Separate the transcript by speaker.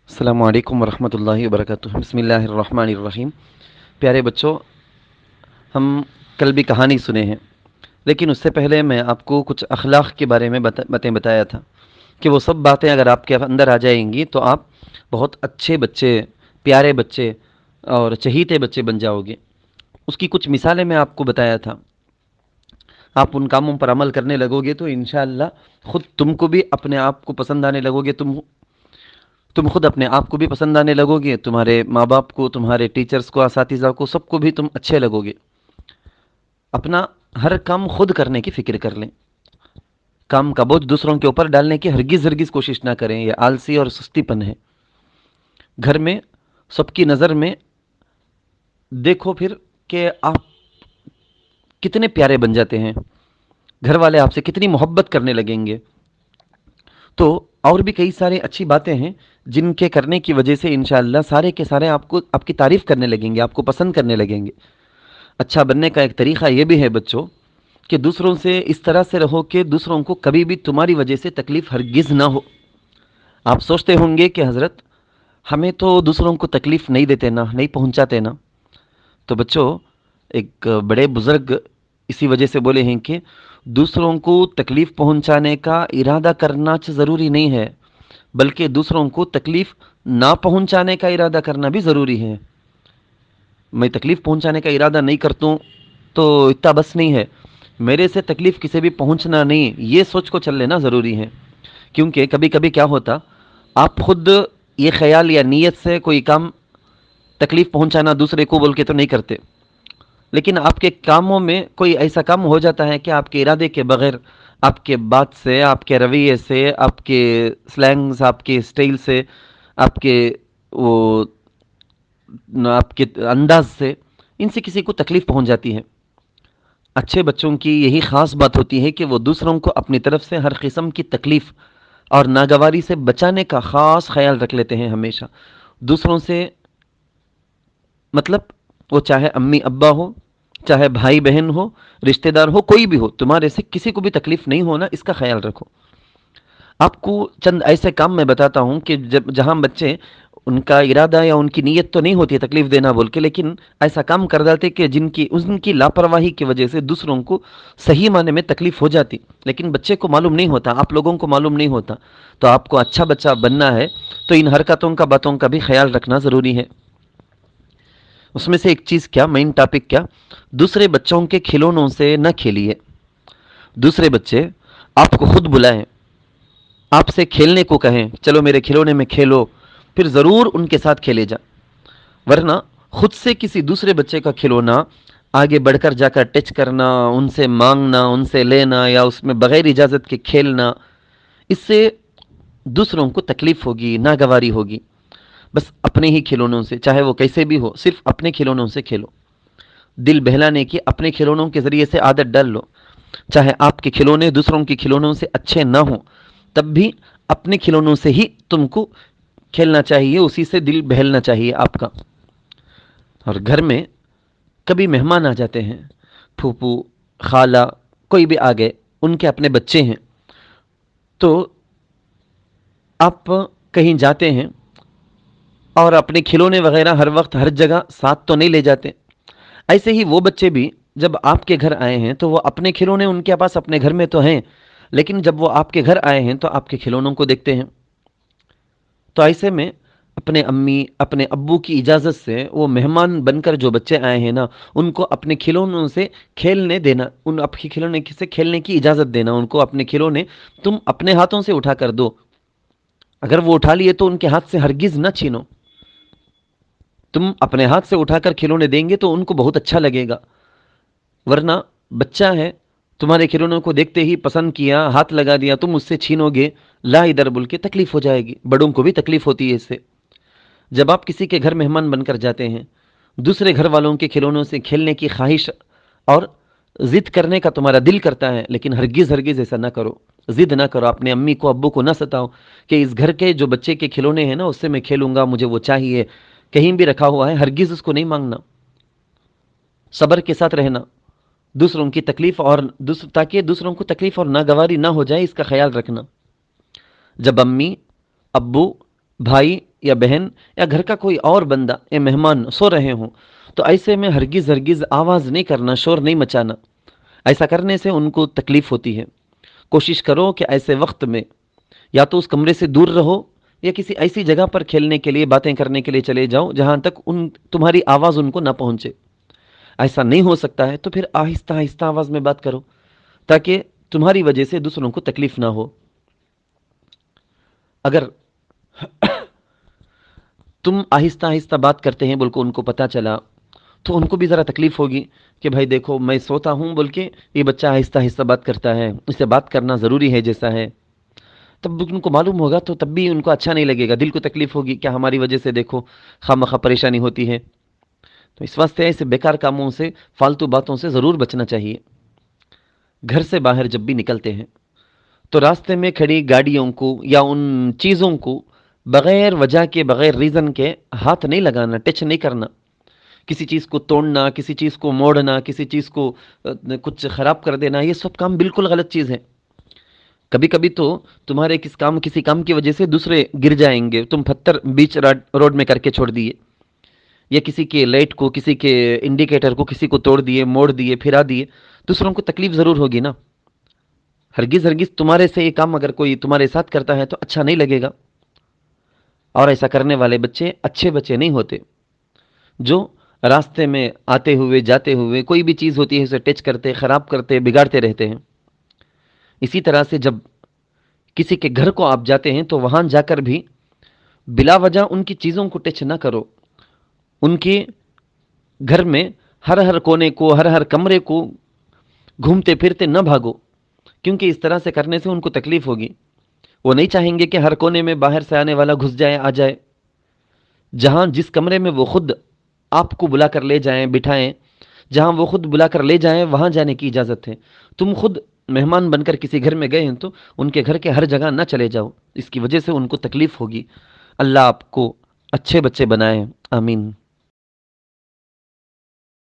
Speaker 1: السلام علیکم ورحمۃ اللہ وبرکاتہ۔ بسم اللہ الرحمن الرحیم۔ پیارے بچوں، ہم کل بھی کہانی سنے ہیں، لیکن اس سے پہلے میں آپ کو کچھ اخلاق کے بارے میں باتیں بتایا تھا کہ وہ سب باتیں اگر آپ کے اندر آ جائیں گی تو آپ بہت اچھے بچے، پیارے بچے اور چہیتے بچے بن جاؤ گے۔ اس کی کچھ مثالیں میں آپ کو بتایا تھا، آپ ان کاموں پر عمل کرنے لگو گے تو انشاءاللہ خود تم کو بھی اپنے آپ کو پسند آنے لگو گے، تم خود اپنے آپ کو بھی پسند آنے لگو گے، تمہارے ماں باپ کو، تمہارے ٹیچرز کو، اساتذہ کو، سب کو بھی تم اچھے لگو گے۔ اپنا ہر کام خود کرنے کی فکر کر لیں، کام کا بوجھ دوسروں کے اوپر ڈالنے کی ہرگز کوشش نہ کریں، یہ آلسی اور سستی پن ہے۔ گھر میں سب کی نظر میں دیکھو پھر کہ آپ کتنے پیارے بن جاتے ہیں، گھر والے آپ سے کتنی محبت کرنے لگیں گے۔ تو اور بھی کئی سارے اچھی باتیں ہیں جن کے کرنے کی وجہ سے انشاءاللہ سارے کے سارے آپ کی تعریف کرنے لگیں گے، آپ کو پسند کرنے لگیں گے۔ اچھا بننے کا ایک طریقہ یہ بھی ہے بچوں کہ دوسروں سے اس طرح سے رہو کہ دوسروں کو کبھی بھی تمہاری وجہ سے تکلیف ہرگز نہ ہو۔ آپ سوچتے ہوں گے کہ حضرت ہمیں تو دوسروں کو تکلیف نہیں دیتے نا، نہیں پہنچاتے نا۔ تو بچوں، ایک بڑے بزرگ اسی وجہ سے بولے ہیں کہ دوسروں کو تکلیف پہنچانے کا ارادہ کرنا ضروری نہیں ہے، بلکہ دوسروں کو تکلیف نہ پہنچانے کا ارادہ کرنا بھی ضروری ہے۔ میں تکلیف پہنچانے کا ارادہ نہیں کرتا ہوں تو اتنا بس نہیں ہے، میرے سے تکلیف کسی بھی پہنچنا نہیں، یہ سوچ کو چل لینا ضروری ہے۔ کیونکہ کبھی کبھی کیا ہوتا، آپ خود یہ خیال یا نیت سے کوئی کام تکلیف پہنچانا دوسرے کو بول کے تو نہیں کرتے، لیکن آپ کے کاموں میں کوئی ایسا کام ہو جاتا ہے کہ آپ کے ارادے کے بغیر، آپ کے بات سے، آپ کے رویے سے، آپ کے سلینگز، آپ کے اسٹائل سے، آپ کے وہ آپ کے انداز سے، ان سے کسی کو تکلیف پہنچ جاتی ہے۔ اچھے بچوں کی یہی خاص بات ہوتی ہے کہ وہ دوسروں کو اپنی طرف سے ہر قسم کی تکلیف اور ناگواری سے بچانے کا خاص خیال رکھ لیتے ہیں ہمیشہ۔ دوسروں سے مطلب وہ چاہے امی ابا ہو، چاہے بھائی بہن ہو، رشتہ دار ہو، کوئی بھی ہو، تمہارے سے کسی کو بھی تکلیف نہیں ہونا، اس کا خیال رکھو۔ آپ کو چند ایسے کام میں بتاتا ہوں کہ جہاں بچے ان کا ارادہ یا ان کی نیت تو نہیں ہوتی تکلیف دینا بول کے، لیکن ایسا کام کر جاتے کہ ان کی لاپرواہی کی وجہ سے دوسروں کو صحیح معنی میں تکلیف ہو جاتی، لیکن بچے کو معلوم نہیں ہوتا، آپ لوگوں کو معلوم نہیں ہوتا۔ تو آپ کو اچھا بچہ بننا ہے تو ان حرکتوں کا، باتوں کا بھی خیال رکھنا ضروری ہے۔ اس میں سے ایک چیز کیا، مین ٹاپک کیا، دوسرے بچوں کے کھلونوں سے نہ کھیلیے۔ دوسرے بچے آپ کو خود بلائیں، آپ سے کھیلنے کو کہیں، چلو میرے کھلونے میں کھیلو، پھر ضرور ان کے ساتھ کھیلے جا، ورنہ خود سے کسی دوسرے بچے کا کھلونا آگے بڑھ کر جا کر ٹچ کرنا، ان سے مانگنا، ان سے لینا یا اس میں بغیر اجازت کے کھیلنا، اس سے دوسروں کو تکلیف ہوگی، ناگواری ہوگی۔ بس اپنے ہی کھلونوں سے، چاہے وہ کیسے بھی ہو، صرف اپنے کھلونوں سے کھیلو۔ دل بہلانے کی اپنے کھلونوں کے ذریعے سے عادت ڈال لو۔ چاہے آپ کے کھلونے دوسروں کے کھلونوں سے اچھے نہ ہوں، تب بھی اپنے کھلونوں سے ہی تم کو کھیلنا چاہیے، اسی سے دل بہلنا چاہیے آپ کا۔ اور گھر میں کبھی مہمان آ جاتے ہیں، پھوپھو، خالہ، کوئی بھی آ گئے، ان کے اپنے بچے ہیں، تو آپ کہیں جاتے ہیں اور اپنے کھلونے وغیرہ ہر وقت ہر جگہ ساتھ تو نہیں لے جاتے۔ ایسے ہی وہ بچے بھی جب آپ کے گھر آئے ہیں تو وہ اپنے کھلونے ان کے پاس اپنے گھر میں تو ہیں، لیکن جب وہ آپ کے گھر آئے ہیں تو آپ کے کھلونوں کو دیکھتے ہیں۔ تو ایسے میں اپنے امی، اپنے ابو کی اجازت سے وہ مہمان بن کر جو بچے آئے ہیں نا، ان کو اپنے کھلونوں سے کھیلنے دینا، ان آپ کے کھلونے سے کھیلنے کی اجازت دینا، ان کو اپنے کھلونے تم اپنے ہاتھوں سے اٹھا کر دو۔ اگر وہ اٹھا لیے تو ان کے ہاتھ سے ہرگز نہ چھینو۔ تم اپنے ہاتھ سے اٹھا کر کھلونے دیں گے تو ان کو بہت اچھا لگے گا، ورنہ بچہ ہے، تمہارے کھلونوں کو دیکھتے ہی پسند کیا، ہاتھ لگا دیا، تم اس سے چھینو گے، لا ادھر بول کے تکلیف ہو جائے گی، بڑوں کو بھی تکلیف ہوتی ہے اس سے۔ جب آپ کسی کے گھر مہمان بن کر جاتے ہیں، دوسرے گھر والوں کے کھلونوں سے کھیلنے کی خواہش اور ضد کرنے کا تمہارا دل کرتا ہے، لیکن ہرگز ایسا نہ کرو، ضد نہ کرو، اپنے امی کو ابو کو نہ ستاؤ کہ اس گھر کے جو بچے کے کھلونے ہیں نا اس سے میں کھیلوں گا، مجھے وہ چاہیے، کہیں بھی رکھا ہوا ہے، ہرگز اس کو نہیں مانگنا۔ صبر کے ساتھ رہنا، دوسروں کی تکلیف اور تاکہ دوسروں کو تکلیف اور ناگواری نہ ہو جائے، اس کا خیال رکھنا۔ جب امی، ابو، بھائی یا بہن یا گھر کا کوئی اور بندہ یا مہمان سو رہے ہوں تو ایسے میں ہرگز ہرگز آواز نہیں کرنا، شور نہیں مچانا. ایسا کرنے سے ان کو تکلیف ہوتی ہے. کوشش کرو کہ ایسے وقت میں یا تو اس کمرے سے دور رہو یا کسی ایسی جگہ پر کھیلنے کے لیے، باتیں کرنے کے لیے چلے جاؤ جہاں تک تمہاری آواز ان کو نہ پہنچے. ایسا نہیں ہو سکتا ہے تو پھر آہستہ آہستہ آواز میں بات کرو تاکہ تمہاری وجہ سے دوسروں کو تکلیف نہ ہو. اگر تم آہستہ آہستہ بات کرتے ہیں بول کے ان کو پتہ چلا تو ان کو بھی ذرا تکلیف ہوگی کہ بھائی دیکھو میں سوتا ہوں بول کے یہ بچہ آہستہ آہستہ بات کرتا ہے، اسے بات کرنا ضروری ہے جیسا ہے. تب ان کو معلوم ہوگا تو تب بھی ان کو اچھا نہیں لگے گا، دل کو تکلیف ہوگی کہ ہماری وجہ سے دیکھو خواہ پریشانی ہوتی ہے. تو اس واسطے ایسے بیکار کاموں سے، فالتو باتوں سے ضرور بچنا چاہیے. گھر سے باہر جب بھی نکلتے ہیں تو راستے میں کھڑی گاڑیوں کو یا ان چیزوں کو بغیر وجہ کے، بغیر ریزن کے ہاتھ نہیں لگانا، ٹچ نہیں کرنا. کسی چیز کو توڑنا، کسی چیز کو موڑنا، کسی چیز کو کچھ خراب کر دینا، یہ سب کام بالکل غلط چیز ہے. کبھی کبھی تو تمہارے کسی کام کی وجہ سے دوسرے گر جائیں گے. تم پتھر بیچ روڈ میں کر کے چھوڑ دیے، یا کسی کے لائٹ کو، کسی کے انڈیکیٹر کو کسی کو توڑ دیے، موڑ دیے، پھرا دیے، دوسروں کو تکلیف ضرور ہوگی نا. ہرگز ہرگز تمہارے سے یہ کام اگر کوئی تمہارے ساتھ کرتا ہے تو اچھا نہیں لگے گا. اور ایسا کرنے والے بچے اچھے بچے نہیں ہوتے، جو راستے میں آتے ہوئے جاتے ہوئے کوئی بھی چیز ہوتی ہے اسے ٹچ کرتے، خراب کرتے، بگاڑتے رہتے ہیں. اسی طرح سے جب کسی کے گھر کو آپ جاتے ہیں تو وہاں جا کر بھی بلا وجہ ان کی چیزوں کو ٹچ نہ کرو. ان کے گھر میں ہر کونے کو، ہر کمرے کو گھومتے پھرتے نہ بھاگو، کیونکہ اس طرح سے کرنے سے ان کو تکلیف ہوگی. وہ نہیں چاہیں گے کہ ہر کونے میں باہر سے آنے والا گھس جائے، آ جائے. جہاں جس کمرے میں وہ خود آپ کو بلا کر لے جائیں، بٹھائیں، جہاں وہ خود بلا کر لے جائیں وہاں جانے کی اجازت ہے. تم خود مہمان بن کر کسی گھر میں گئے ہیں تو ان کے گھر کے ہر جگہ نہ چلے جاؤ، اس کی وجہ سے ان کو تکلیف ہوگی. اللہ آپ کو اچھے بچے بنائے، آمین.